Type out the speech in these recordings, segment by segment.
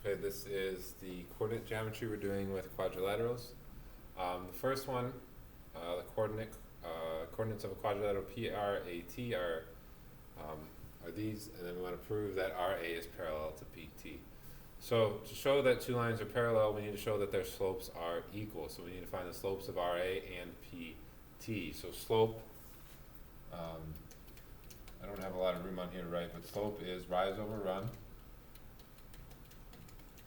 Okay, this is the coordinate geometry we're doing with quadrilaterals. The first one, the coordinates of a quadrilateral PRAT are these, and then we want to prove that RA is parallel to PT. So to show that two lines are parallel, we need to show that their slopes are equal. So we need to find the slopes of RA and PT. So slope, I don't have a lot of room on here to write, but slope is rise over run.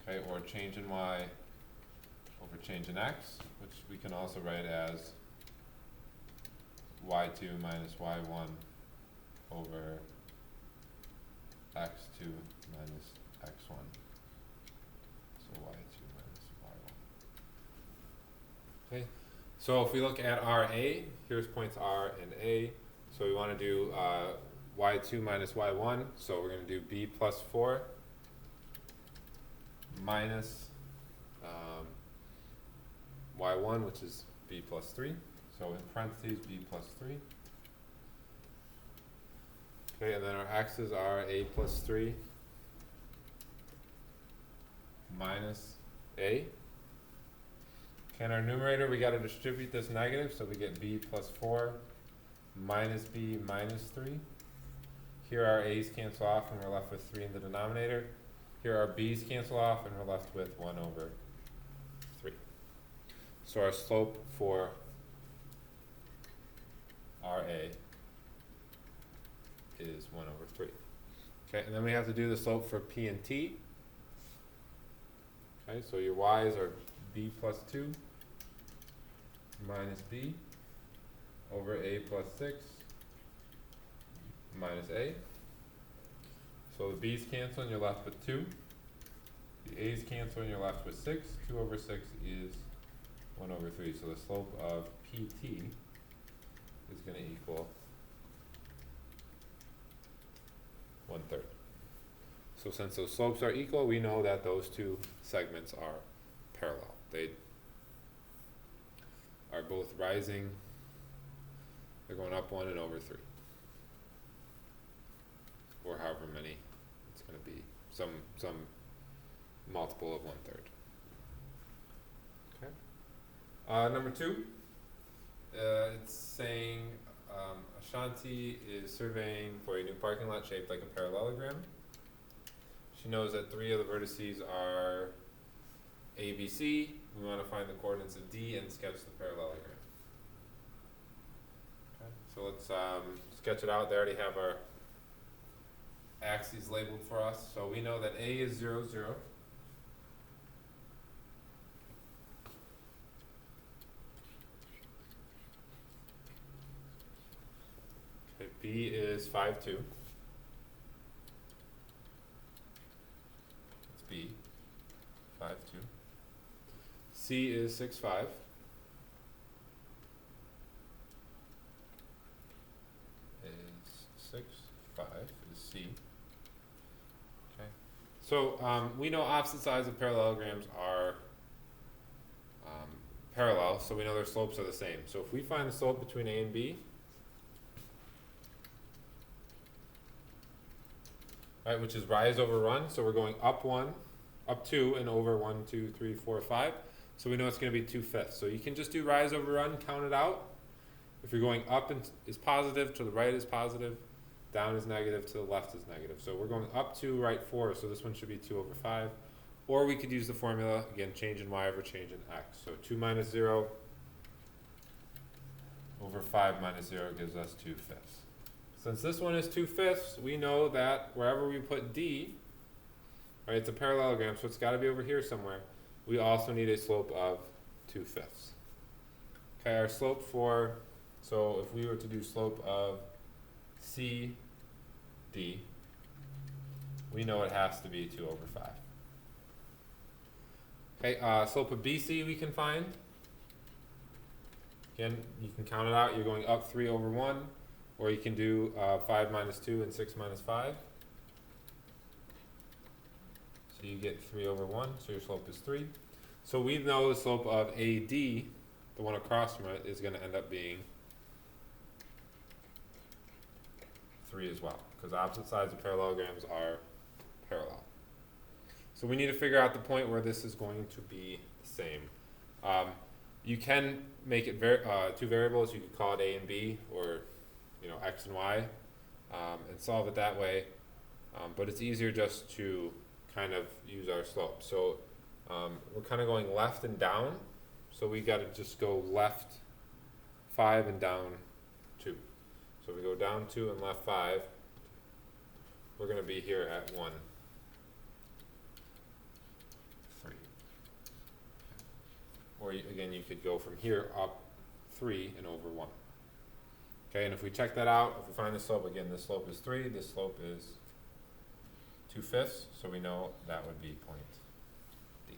Okay, or change in y over change in x, which we can also write as y2 minus y1 over x2 minus x1. So y2 minus y1. Okay, so if we look at RA, here's points R and A. So we want to do y2 minus y1, so we're going to do b plus 4 minus y1, which is b plus 3. So in parentheses, b plus 3. Okay, and then our x's are a plus 3 minus a. Okay, in our numerator, we got to distribute this negative, so we get b plus 4 minus b minus 3. Here our a's cancel off, and we're left with 3 in the denominator. Here our b's cancel off, and we're left with 1 over 3. So our slope for RA is 1 over 3. Okay, and then we have to do the slope for P and T. Okay, so your y's are b plus 2 minus b over a plus 6 minus a. So the b's cancel and you're left with 2. The a's cancel and you're left with 6. 2 over 6 is 1 over 3. So the slope of PT is going to equal 1/3. So since those slopes are equal, we know that those two segments are parallel. They are both rising. They're going up 1 and over 3. Or however many it's going to be. Some multiple of 1/3. Okay. Number 2. It's saying Ashanti is surveying for a new parking lot shaped like a parallelogram. She knows that 3 of the vertices are A, B, C. We want to find the coordinates of D and sketch the parallelogram. Okay. So let's sketch it out. They already have our axes labeled for us. So we know that A is 0, 0. Okay, B is 5, 2. That's B, 5, 2. C is 6, 5. Is 6, 5 is C. Okay. So we know opposite sides of parallelograms are parallel, so we know their slopes are the same. So if we find the slope between A and B, right, which is rise over run, so we're going up 1, up 2, and over 1, 2, 3, 4, 5. So we know it's going to be 2/5. So you can just do rise over run, count it out. If you're going up is positive, to the right is positive, down is negative, to the left is negative. So we're going up 2, right 4, so this one should be 2 over 5. Or we could use the formula, again, change in y over change in x. So 2 minus 0 over 5 minus 0 gives us 2/5. Since this one is 2/5, we know that wherever we put D, right, it's a parallelogram, so it's got to be over here somewhere. We also need a slope of 2/5. Okay, our slope for, so if we were to do slope of CD, we know it has to be 2 over 5. Okay, slope of BC we can find. Again, you can count it out. You're going up 3 over 1, or you can do 5 minus 2 and 6 minus 5. So you get 3 over 1, so your slope is 3. So we know the slope of AD, the one across from it, is going to end up being 3 as well, because opposite sides of parallelograms are parallel. So we need to figure out the point where this is going to be the same. You can make it two variables. You could call it a and b, or x and y, and solve it that way. But it's easier just to kind of use our slope. So we're kind of going left and down. So we got to just go left 5 and down 2. So we go down 2 and left 5. We're going to be here at 1, 3. Or again, you could go from here up 3 and over 1. Okay, and if we check that out, if we find the slope, again, this slope is 3, this slope is 2/5, so we know that would be point D.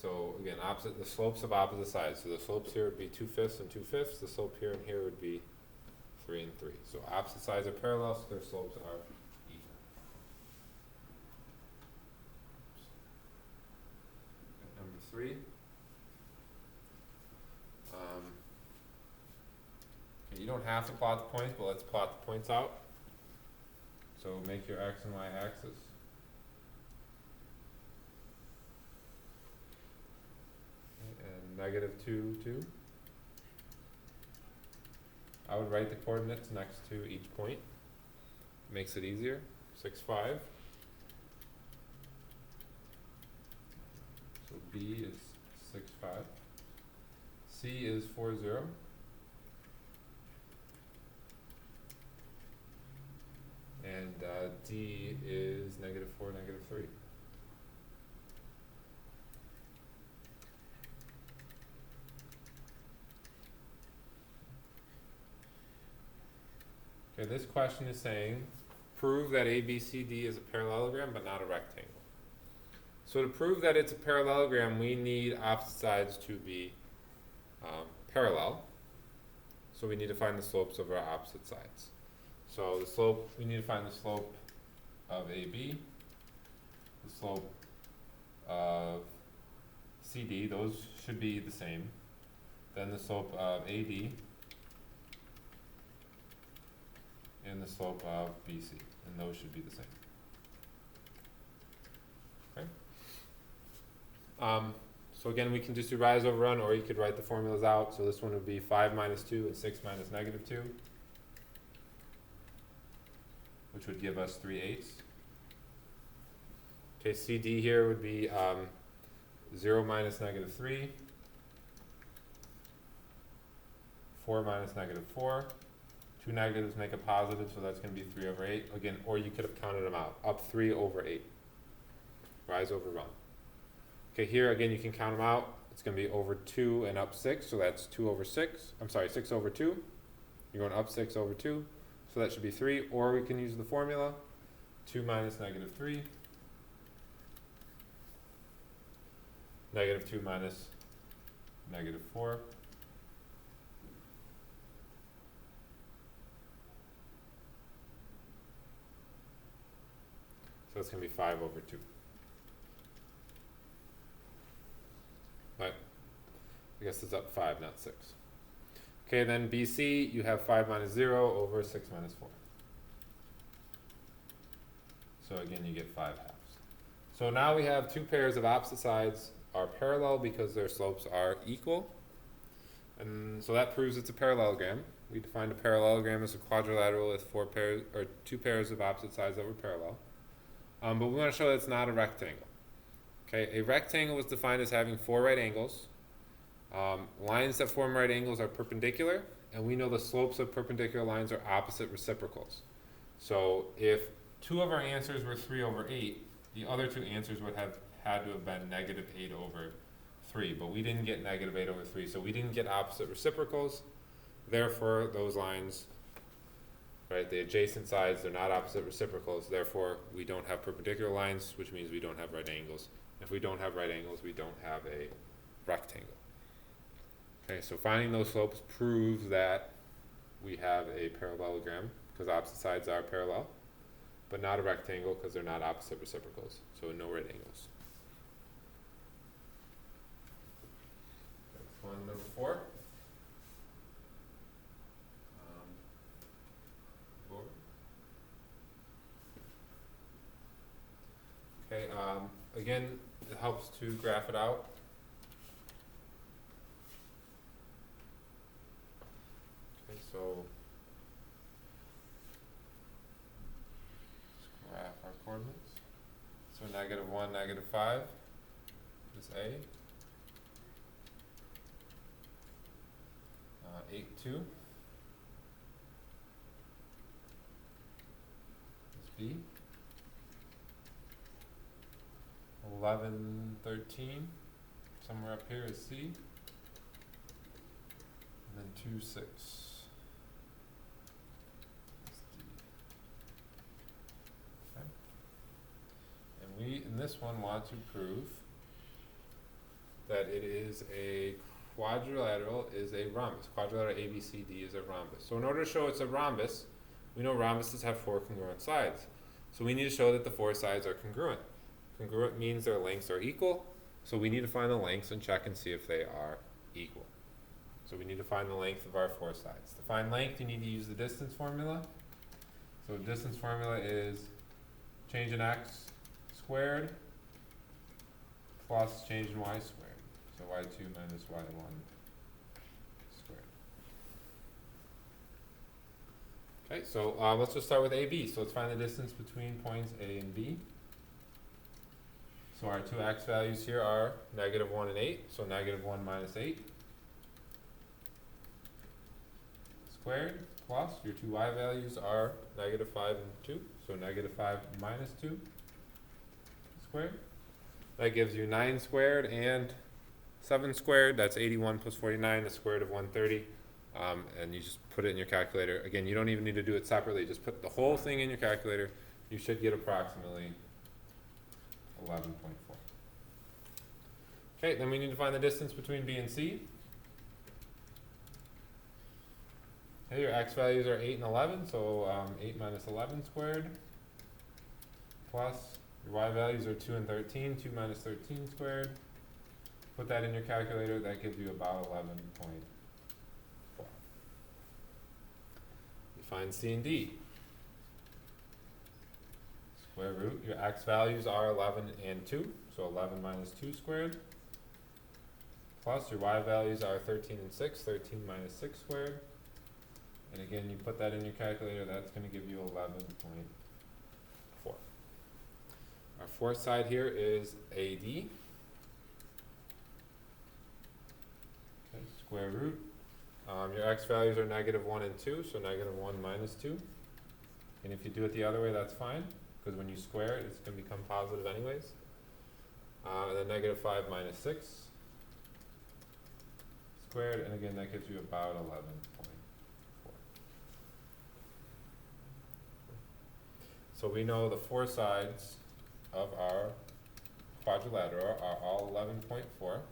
So again, the slopes of opposite sides. So the slopes here would be 2/5 and 2/5. The slope here and here would be 3 and 3. So opposite sides are parallel, so their slopes are equal. Number 3. You don't have to plot the points, but let's plot the points out. So make your x and y axis. And -2, 2. I would write the coordinates next to each point. Makes it easier. 6, 5. So B is 6, 5. C is 4, 0. And D is -4, -3. Okay, this question is saying, prove that ABCD is a parallelogram but not a rectangle. So to prove that it's a parallelogram, we need opposite sides to be parallel. So we need to find the slopes of our opposite sides. So the slope, we need to find the slope of AB, the slope of CD, those should be the same. Then the slope of AD, and the slope of BC, and those should be the same. Okay. So again, we can just do rise over run, or you could write the formulas out. So this one would be 5 minus 2 and 6 minus -2. Which would give us 3/8. Okay, CD here would be 0 minus -3, 4 minus -4. 2 negatives make a positive, so that's going to be 3/8. Again, or you could have counted them out. Up 3/8. Rise over run. Okay, here again you can count them out. It's going to be over 2 and up 6, so that's 2/6. I'm sorry, 6/2. You're going up 6/2. So that should be 3, or we can use the formula, 2 minus -3, -2 minus -4, so it's going to be 5/2. But I guess it's up 5, not 6. Okay, then BC, you have 5 minus 0 over 6 minus 4. So again, you get 5 halves. So now we have two pairs of opposite sides are parallel because their slopes are equal. And so that proves it's a parallelogram. We defined a parallelogram as a quadrilateral with 2 pairs of opposite sides that were parallel. But we want to show that it's not a rectangle. Okay, a rectangle was defined as having 4 right angles. Lines that form right angles are perpendicular, and we know the slopes of perpendicular lines are opposite reciprocals. So if 2 of our answers were 3/8, the other 2 answers would have had to have been -8/3, but we didn't get -8/3, so we didn't get opposite reciprocals. Therefore, those lines, right, the adjacent sides, they're not opposite reciprocals. Therefore, we don't have perpendicular lines, which means we don't have right angles. If we don't have right angles, we don't have a rectangle. Okay, so finding those slopes proves that we have a parallelogram because opposite sides are parallel, but not a rectangle because they're not opposite reciprocals, so no right angles. That's one, number 4. again, it helps to graph it out. Okay, so let's graph our coordinates. So -1, -5 is A. 8, 2 is B. 11, 13, somewhere up here is C. And then 2, 6 is D. Okay. And we, in this one, want to prove that it is a quadrilateral is a rhombus. Quadrilateral ABCD is a rhombus. So in order to show it's a rhombus, we know rhombuses have 4 congruent sides. So we need to show that the 4 sides are congruent. Congruent means their lengths are equal. So we need to find the lengths and check and see if they are equal. So we need to find the length of our 4 sides. To find length, you need to use the distance formula. So the distance formula is change in x squared plus change in y squared. So y2 minus y1 squared. Okay, so let's just start with AB. So let's find the distance between points A and B. So our 2 x values here are -1 and 8. So -1 minus 8 squared plus your 2 y values are -5 and 2. So -5 minus 2 squared. That gives you 9 squared and 7 squared. That's 81 plus 49, the square root of 130. And you just put it in your calculator. Again, you don't even need to do it separately. Just put the whole thing in your calculator. You should get approximately 11.4. Okay, then we need to find the distance between B and C. Okay, your x values are 8 and 11, so 8 minus 11 squared plus your y values are 2 and 13, 2 minus 13 squared. Put that in your calculator, that gives you about 11.4. You find C and D. Square root, your x values are 11 and 2, so 11 minus 2 squared. Plus your y values are 13 and 6, 13 minus 6 squared. And again, you put that in your calculator, that's going to give you 11.4. Our fourth side here is AD. Okay, square root. Your x values are -1 and 2, so -1 minus 2. And if you do it the other way, that's fine, because when you square it, it's going to become positive anyways. And then -5 minus 6 squared, and again, that gives you about 11.4. So we know the 4 sides of our quadrilateral are all 11.4.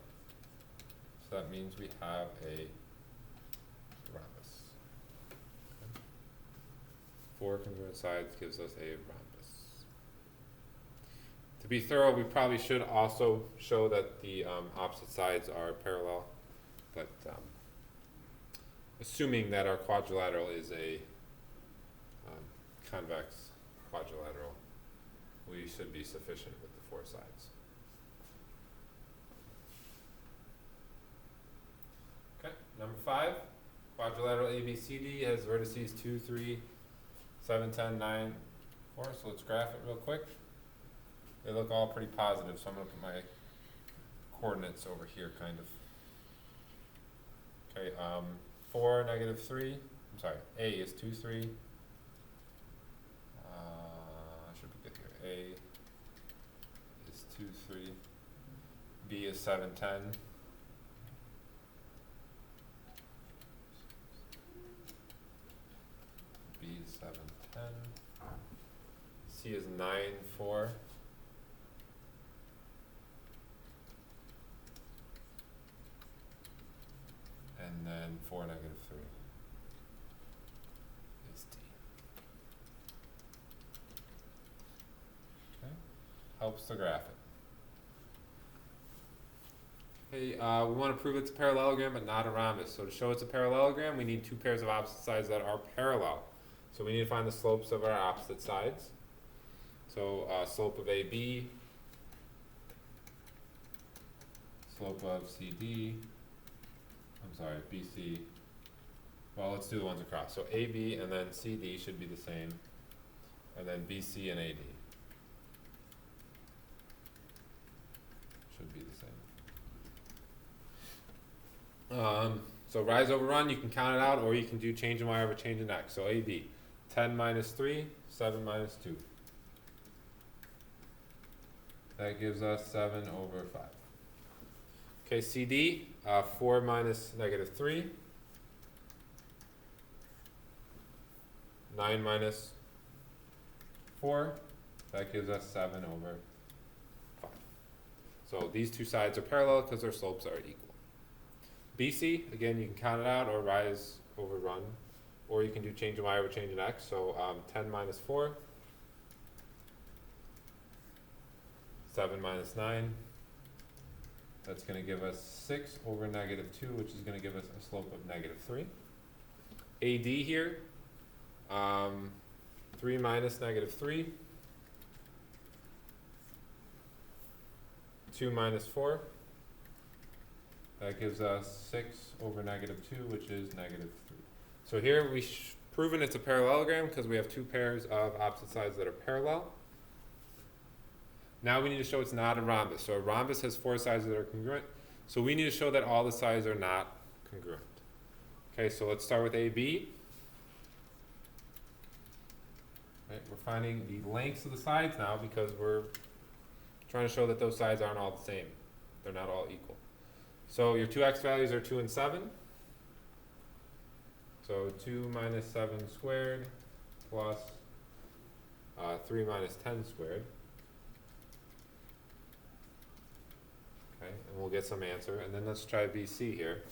So that means we have a rhombus. Okay. 4 congruent sides gives us a rhombus. To be thorough, we probably should also show that the opposite sides are parallel, but assuming that our quadrilateral is a convex quadrilateral, we should be sufficient with the 4 sides. Okay, number 5, quadrilateral ABCD has vertices 2, 3, 7, 10, 9, 4. So let's graph it real quick. They look all pretty positive, so I'm going to put my coordinates over here, kind of. Okay, 4, -3. I'm sorry, A is 2, 3. Should be good here. A is 2, 3. B is 7, 10. B is 7, 10. C is 9, 4. And then 4, -3 is D. Okay, helps to graph it. Okay, we want to prove it's a parallelogram but not a rhombus. So to show it's a parallelogram, we need 2 pairs of opposite sides that are parallel. So we need to find the slopes of our opposite sides. So slope of AB slope of CD, I'm sorry, BC, well, let's do the ones across. So AB and then CD should be the same, and then BC and AD should be the same. So rise over run, you can count it out, or you can do change in y over change in x. So AB, 10 minus 3, 7 minus 2. That gives us 7 over 5. Okay, CD, 4 minus negative 3. 9 minus 4. That gives us 7 over 5. So these two sides are parallel because their slopes are equal. BC, again, you can count it out or rise over run, or you can do change in y over change in x. So 10 minus 4, 7 minus 9. That's going to give us 6 over negative 2, which is going to give us a slope of negative 3. AD here, 3 minus negative 3, 2 minus 4. That gives us 6 over negative 2, which is negative 3. So here we've proven it's a parallelogram because we have two pairs of opposite sides that are parallel. Now we need to show it's not a rhombus. So a rhombus has 4 sides that are congruent. So we need to show that all the sides are not congruent. Okay, so let's start with AB. Right, we're finding the lengths of the sides now because we're trying to show that those sides aren't all the same. They're not all equal. So your 2x values are 2 and 7. So 2 minus 7 squared plus 3 minus 10 squared. Okay, and we'll get some answer. And then let's try BC here.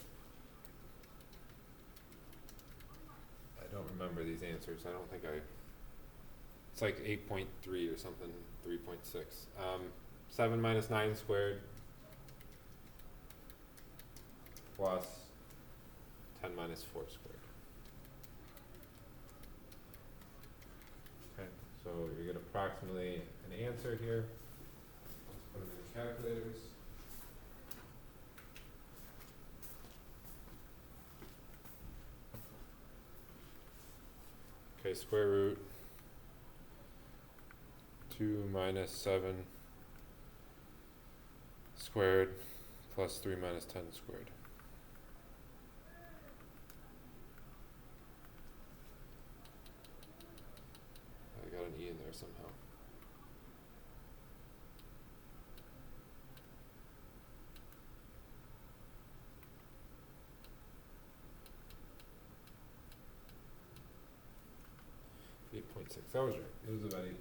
I don't remember these answers. I don't think it's like 8.3 or something, 3.6. 7 minus 9 squared plus 10 minus 4 squared. Okay, so you get approximately an answer here. Let's put them in the calculators. Okay, square root 2 minus 7 squared plus 3 minus 10 squared. I got an E in there somehow. That was right. It was about 8.6.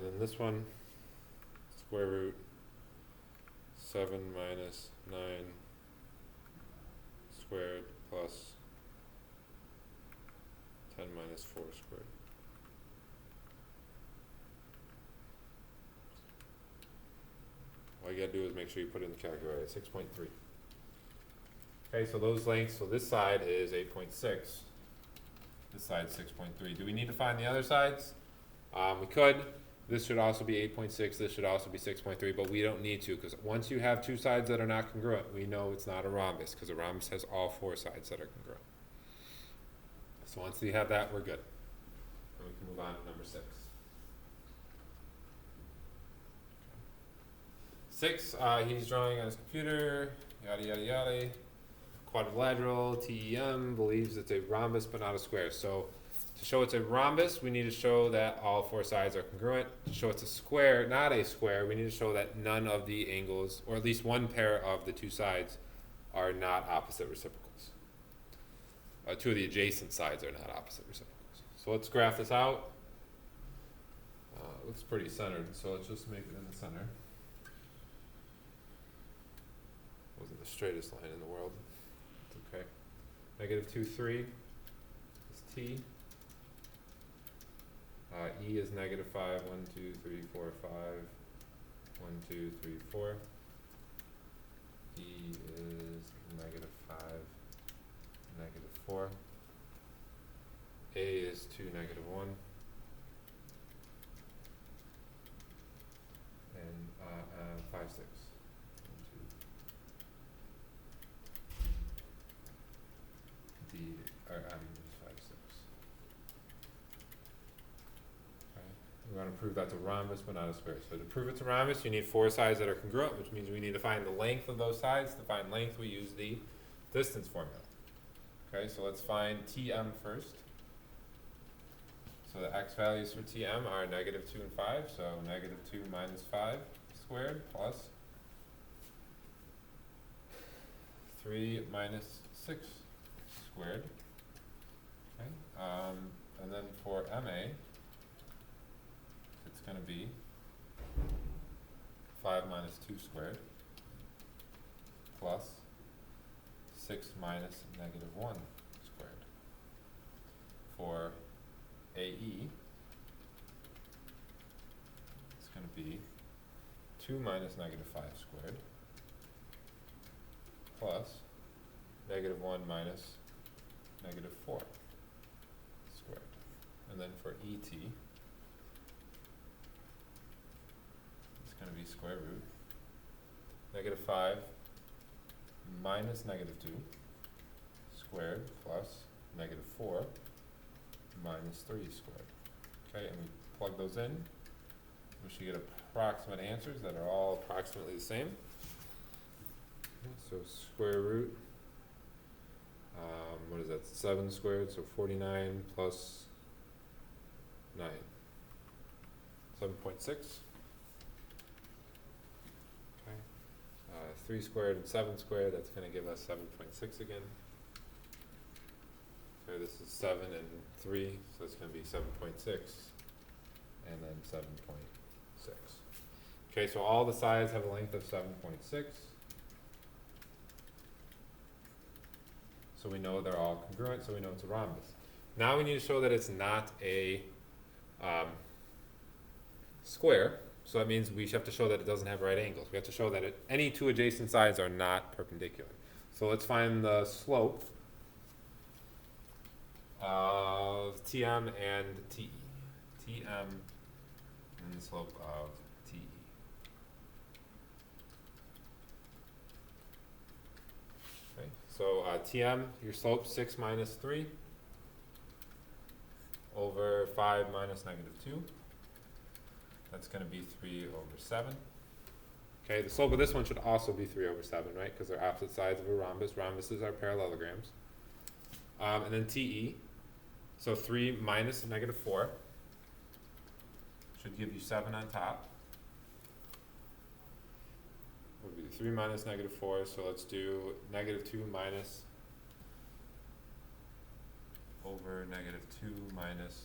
Then this one, square root 7 minus 9 squared plus 10 minus 4 squared. All you gotta do is make sure you put it in the calculator, 6.3. Okay, so those lengths, so this side is 8.6. This side's 6.3. Do we need to find the other sides? We could. This should also be 8.6. This should also be 6.3, but we don't need to because once you have two sides that are not congruent, we know it's not a rhombus because a rhombus has all 4 sides that are congruent. So once we have that, we're good. And we can move on to number 6. 6, he's drawing on his computer, yada, yada, yada. Quadrilateral, TEM, believes it's a rhombus but not a square. So to show it's a rhombus, we need to show that all 4 sides are congruent. To show it's a square, not a square, we need to show that none of the angles, or at least one pair of the 2 sides, are not opposite reciprocals. 2 of the adjacent sides are not opposite reciprocals. So let's graph this out. Looks pretty centered, so let's just make it in the center. Wasn't the straightest line in the world. Okay. Negative 2, 3 is T. E is negative 5, 1, 2, 3, 4, 5. 1, 2, 3, 4. E is negative 5, negative 4. A is 2, negative 1. And 5, 6. where m is 5, 6. Okay. We want to prove that's a rhombus but not a square. So to prove it's a rhombus, you need four sides that are congruent, which means we need to find the length of those sides. To find length, we use the distance formula. Okay, so let's find Tm first. So the x values for Tm are negative 2 and 5, so negative 2 minus 5 squared plus 3 minus 6 squared. Okay, and then for Ma, it's going to be 5 minus 2 squared plus 6 minus negative 1 squared. For AE, it's going to be 2 minus negative 5 squared plus negative 1 minus negative 4 squared. And then for ET, it's going to be square root negative 5 minus negative 2 squared plus negative 4 minus 3 squared. Okay, and we plug those in. We should get approximate answers that are all approximately the same. Okay, so square root, what is that, 7 squared, so 49 plus 9, 7.6. Okay, 3 squared and 7 squared, that's going to give us 7.6 again. Okay, this is 7 and 3, so it's going to be 7.6, and then 7.6. Okay, so all the sides have a length of 7.6. So we know they're all congruent, so we know it's a rhombus. Now we need to show that it's not a square, so that means we have to show that it doesn't have right angles. We have to show that any two adjacent sides are not perpendicular. So let's find the slope of Tm and Te. Tm and the slope of Te. Okay, so Tm, your slope 6 minus 3 over 5 minus negative 2. That's going to be 3 over 7. Okay, the slope of this one should also be 3 over 7, right? Because they're opposite sides of a rhombus. Rhombuses are parallelograms. And then Te, so 3 minus negative 4 should give you 7 on top. Would be 3 minus negative 4, so let's do negative 2 minus over negative 2 minus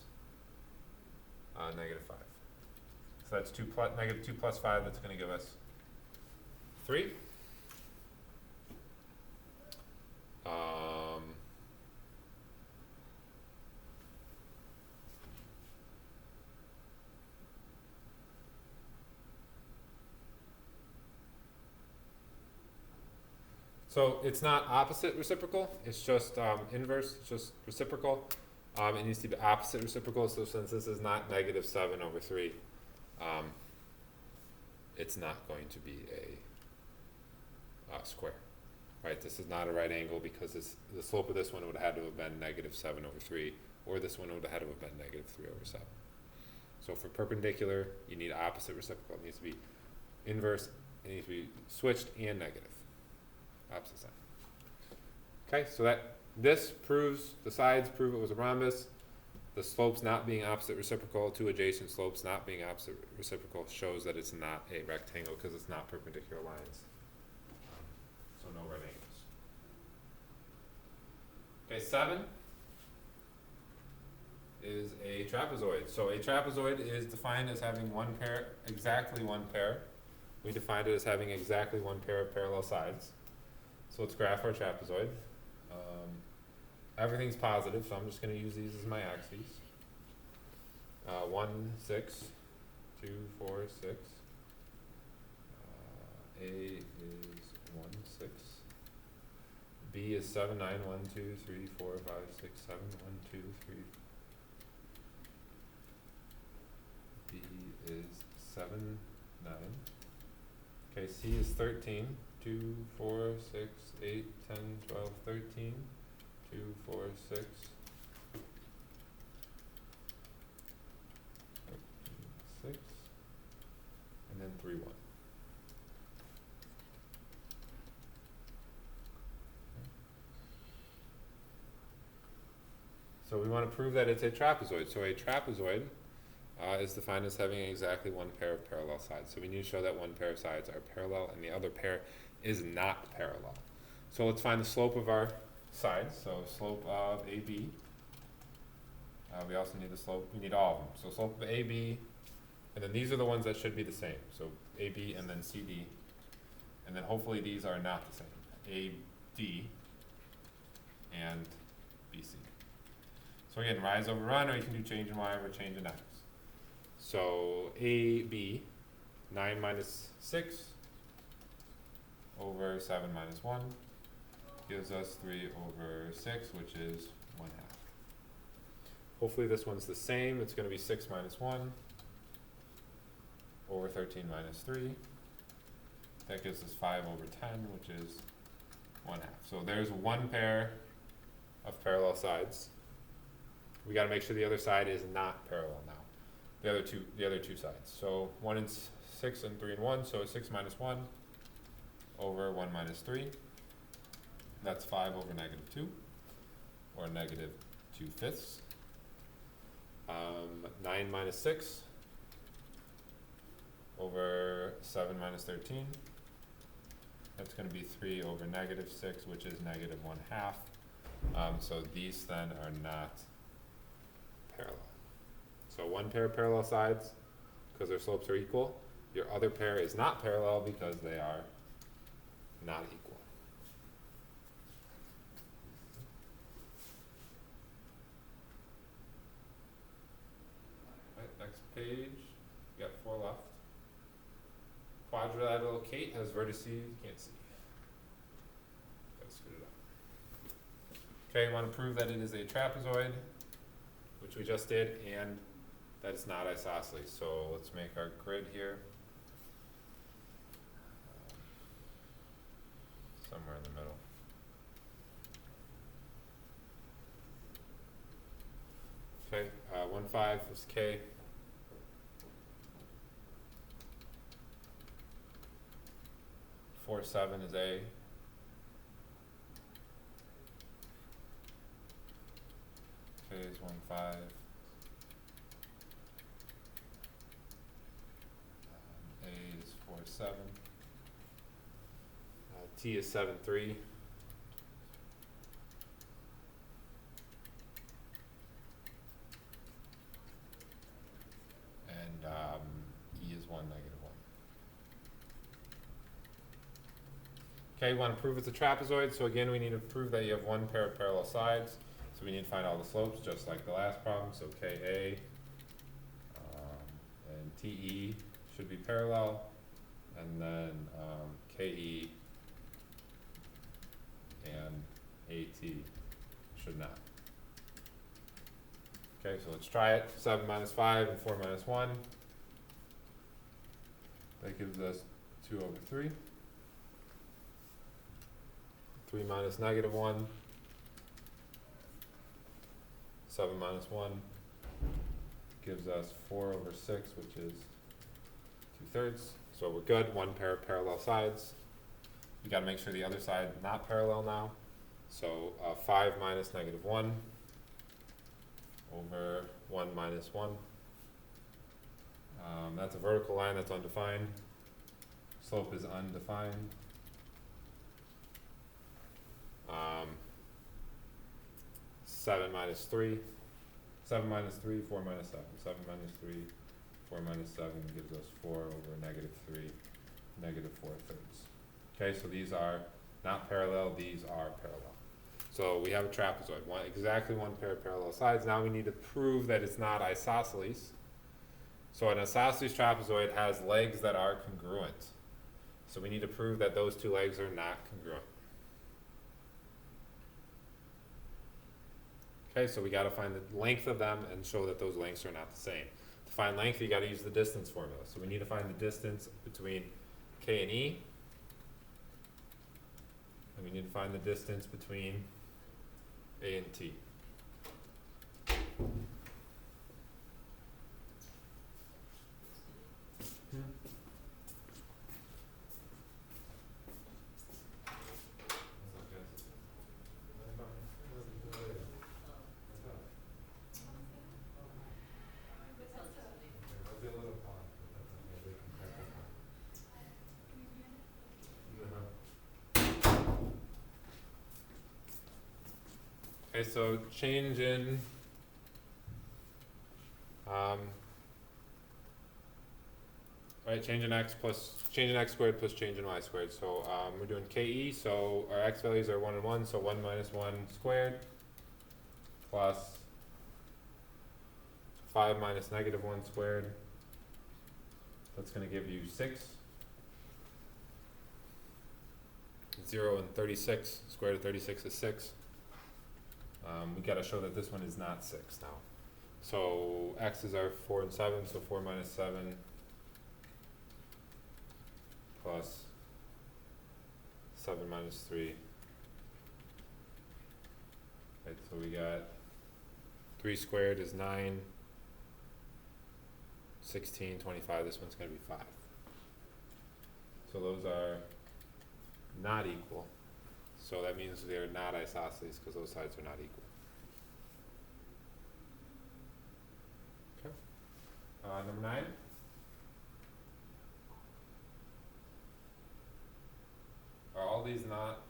negative 5. So that's negative 2 plus 5, that's going to give us 3. So it's not opposite reciprocal, it's just inverse, it's just reciprocal. It needs to be opposite reciprocal, so since this is not negative 7 over 3, it's not going to be a square. Right, this is not a right angle because the slope of this one would have had to have been negative 7 over 3, or this one would have had to have been negative 3 over 7. So for perpendicular, you need opposite reciprocal. It needs to be inverse, it needs to be switched and negative. Opposite sign. Okay, so this proves, the sides prove it was a rhombus. The slopes not being opposite reciprocal, two adjacent slopes not being opposite reciprocal shows that it's not a rectangle because it's not perpendicular lines. So no right angles. Okay, 7 is a trapezoid. So a trapezoid is defined as having one pair, exactly one pair. We defined it as having exactly one pair of parallel sides. So let's graph our trapezoid. Everything's positive, so I'm just going to use these as my axes. 1, 6, 2, 4, 6. A is 1, 6. B is 7, 9, 1, 2, 3, 4, 5, 6, 7, 1, 2, 3. B is 7, 9. Okay, C is 13. 2, 4, 6, 8, 10, 12, 13. 2, 4, 6, So we want to prove that it's a trapezoid. So a trapezoid is defined as having exactly one pair of parallel sides. So we need to show that one pair of sides are parallel and the other pair is not parallel. So let's find the slope of our sides. So slope of AB. We also need the slope, we need all of them. So slope of AB, and then these are the ones that should be the same. So AB and then CD. And then hopefully these are not the same. AD and BC. So again, rise over run, or you can do change in Y over change in X. So AB, 9 minus 6 over 7 minus 1 gives us 3 over 6, which is 1/2. Hopefully this one's the same. It's going to be 6 minus 1 over 13 minus 3. That gives us 5 over 10, which is 1/2. So there's one pair of parallel sides. We got to make sure the other side is not parallel now. The other two sides. So 1 and 6 and 3 and 1. So 6 minus 1 over 1 minus 3. That's 5 over -2, or -2/5. 9 minus 6 over 7 minus 13. That's going to be 3 over -6, which is -1/2. So these then are not parallel. So one pair of parallel sides, because their slopes are equal. Your other pair is not parallel because they are not equal. Right, next page. We got 4 left. Quadrilateral Kate has vertices you can't see. Gotta scoot it up. Okay, you want to prove that it is a trapezoid, which we just did, and that it's not isosceles. So let's make our grid here. Somewhere in the middle. Okay, 1, 5 is K. 4, 7 is A. K is 1, 5. A is 4, 7. T is 7, 3. And E is 1, -1. Okay, you want to prove it's a trapezoid, so again we need to prove that you have one pair of parallel sides. So we need to find all the slopes just like the last problem. So KA and TE should be parallel, and then KE and AT should not. Okay, so let's try it. 7 minus 5 and 4 minus 1. That gives us 2 over 3. 3 minus -1. 7 minus 1 gives us 4 over 6, which is 2/3. So we're good. One pair of parallel sides. We got to make sure the other side is not parallel now. So 5 minus -1 over 1 minus 1. That's a vertical line that's undefined. Slope is undefined. 7 minus 3. 7 minus 3, 4 minus 7. 7 minus 3, 4 minus 7 gives us 4 over -3, -4/3. Okay, so these are not parallel, these are parallel. So we have a trapezoid, exactly one pair of parallel sides. Now we need to prove that it's not isosceles. So an isosceles trapezoid has legs that are congruent. So we need to prove that those two legs are not congruent. Okay, so we got to find the length of them and show that those lengths are not the same. To find length, you got to use the distance formula. So we need to find the distance between K and E. And we need to find the distance between A and T. Okay, so change in change in x squared plus change in y squared. So we're doing KE, so our x values are 1 and 1, so 1 minus 1 squared plus 5 minus negative 1 squared. That's going to give you 6. 0 and 36, square root of 36 is 6. We got to show that this one is not 6 now. So x's are 4 and 7, so 4 minus 7 plus 7 minus 3. Right, so we got 3 squared is 9, 16, 25, this one's going to be 5. So those are not equal. So that means they're not isosceles because those sides are not equal. Okay. Number 9. Are all these not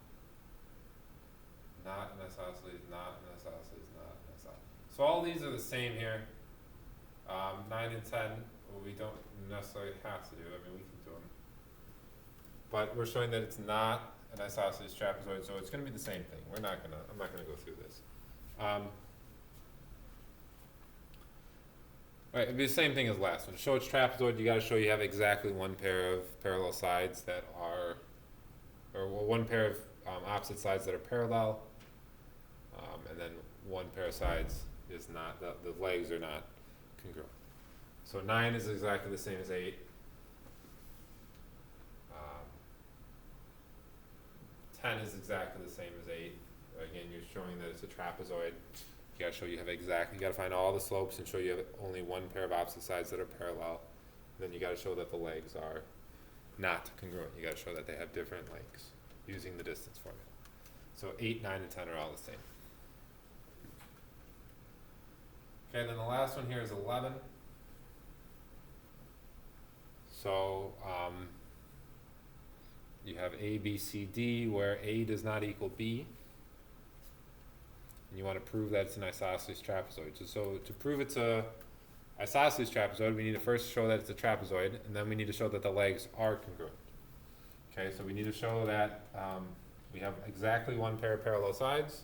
an isosceles, not an isosceles, not an isosceles? So all these are the same here. 9 and 10, we don't necessarily have to do. I mean, we can do them. But we're showing that it's not an isosceles trapezoid, so it's going to be the same thing. I'm not gonna go through this. Right, it'd be the same thing as last one. To show it's trapezoid, you got to show you have exactly one pair of parallel sides that are, or one pair of opposite sides that are parallel, and then one pair of sides is not, the legs are not congruent. So 9 is exactly the same as 8. 10 is exactly the same as 8. Again, you're showing that it's a trapezoid. You gotta show you have exactly, you gotta find all the slopes and show you have only one pair of opposite sides that are parallel. Then you gotta show that the legs are not congruent. You gotta show that they have different lengths using the distance formula. So 8, 9, and 10 are all the same. Okay, then the last one here is 11. So you have A, B, C, D, where A does not equal B. And you want to prove that it's an isosceles trapezoid. So to prove it's a isosceles trapezoid, we need to first show that it's a trapezoid, and then we need to show that the legs are congruent. Okay, so we need to show that we have exactly one pair of parallel sides.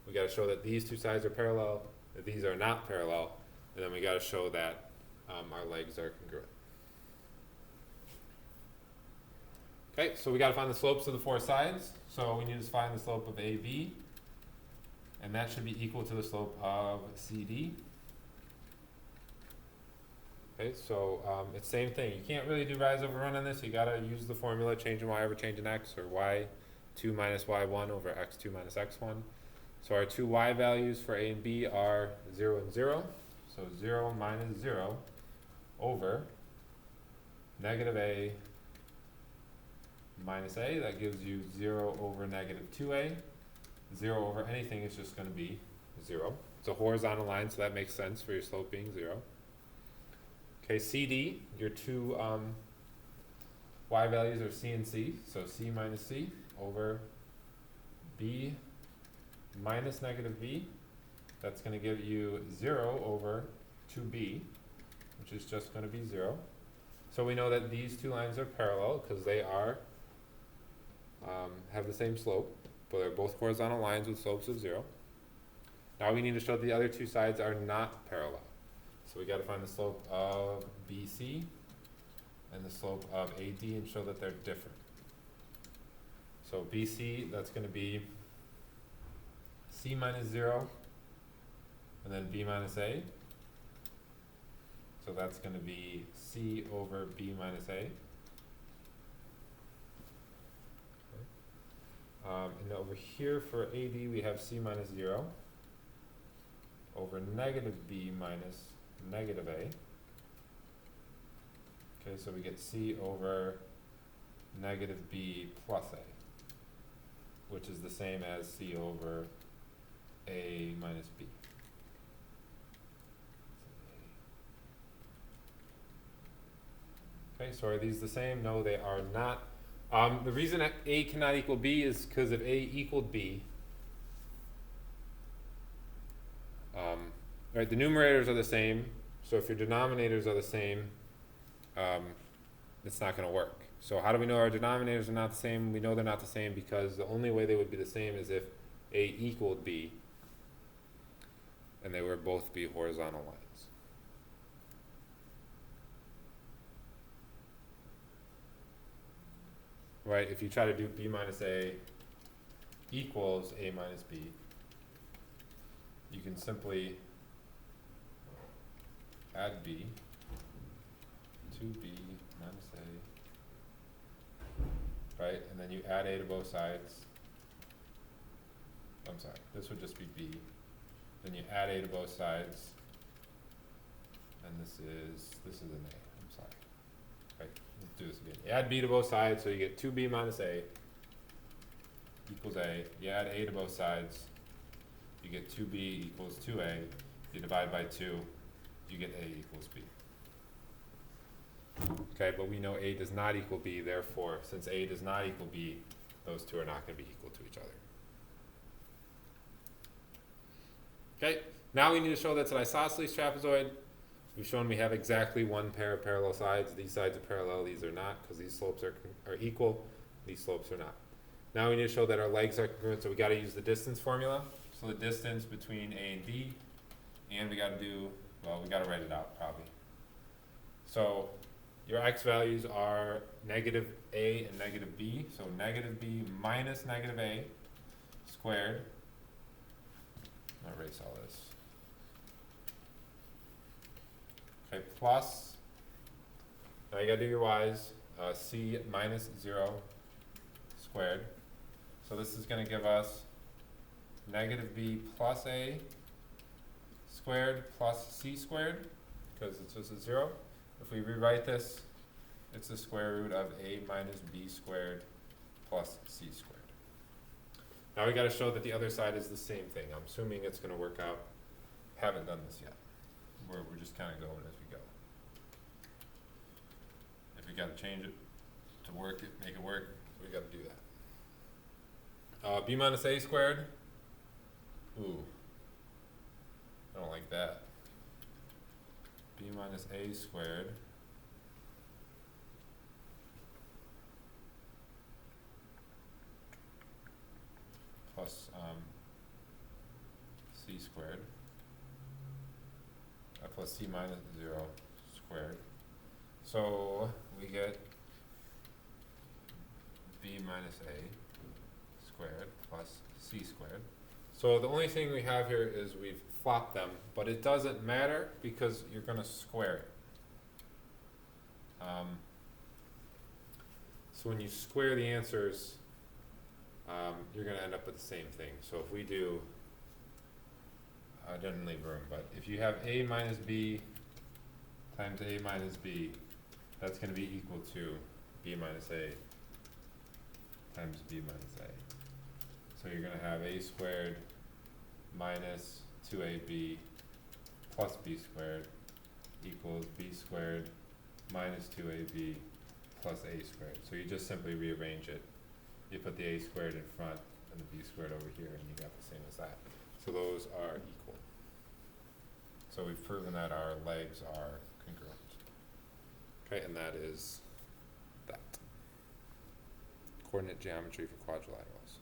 We got to show that these two sides are parallel, that these are not parallel, and then we got to show that our legs are congruent. Okay, so we got to find the slopes of the 4 sides. So we need to find the slope of AB, and that should be equal to the slope of CD. Okay, so it's the same thing. You can't really do rise over run on this. You got to use the formula change in y over change in x, or y2 minus y1 over x2 minus x1. So our two y values for A and B are 0 and 0. So 0 minus 0 over negative A minus A, that gives you 0 over negative 2A. 0 over anything is just going to be 0. It's a horizontal line, so that makes sense for your slope being 0. Okay, CD, your two y values are C and C, so C minus C over B minus negative B. That's going to give you 0 over 2B, which is just going to be 0. So we know that these two lines are parallel because they are have the same slope, but they're both horizontal lines with slopes of 0. Now we need to show that the other two sides are not parallel. So we got to find the slope of BC and the slope of AD and show that they're different. So BC, that's going to be C minus 0 and then B minus A. So that's going to be C over B minus A. And over here for AD, we have C minus 0 over negative B minus negative A. Okay, so we get C over negative B plus A, which is the same as C over A minus B. Okay, so are these the same? No, they are not. The reason A cannot equal B is because if A equaled B, Right, the numerators are the same, so if your denominators are the same, it's not going to work. So how do we know our denominators are not the same? We know they're not the same because the only way they would be the same is if A equaled B, and they would both be horizontal lines. Right, if you try to do B minus A equals A minus B, you can simply add B to B minus A, right? And then you add A to both sides. I'm sorry, this would just be B. Then you add A to both sides, and this is an A. I'm sorry. Right, let's do this again. You add B to both sides, so you get 2B minus A equals A. You add A to both sides, you get 2B equals 2A. You divide by 2, you get A equals B. Okay, but we know A does not equal B, therefore, since A does not equal B, those two are not going to be equal to each other. Okay, now we need to show that's an isosceles trapezoid. We've shown we have exactly one pair of parallel sides. These sides are parallel, these are not, because these slopes are equal, these slopes are not. Now we need to show that our legs are congruent, so we got to use the distance formula. So the distance between A and B, and we got to do, well, we got to write it out probably. So your x values are negative A and negative B. So negative B minus negative A squared. I'll erase all this. Okay, plus, now you got to do your y's, C minus 0 squared. So this is going to give us negative B plus A squared plus C squared, because it's just a 0. If we rewrite this, it's the square root of A minus B squared plus C squared. Now we got to show that the other side is the same thing. I'm assuming it's going to work out. Haven't done this yet. We're just kind of going as we go. If we got to change it to work it, make it work, we got to do that. B minus A squared. Ooh, I don't like that. B minus A squared plus C squared plus C minus 0 squared. So we get B minus A squared plus C squared. So the only thing we have here is we've flopped them, but it doesn't matter because you're going to square it. So when you square the answers, you're going to end up with the same thing. So if we do, I didn't leave room, but if you have A minus B times A minus B, that's going to be equal to B minus A times B minus A. So you're going to have A squared minus 2AB plus B squared equals B squared minus 2AB plus A squared. So you just simply rearrange it. You put the A squared in front and the B squared over here, and you got the same as that. So those are equal. So we've proven that our legs are congruent. Okay, and that is that. Coordinate geometry for quadrilaterals.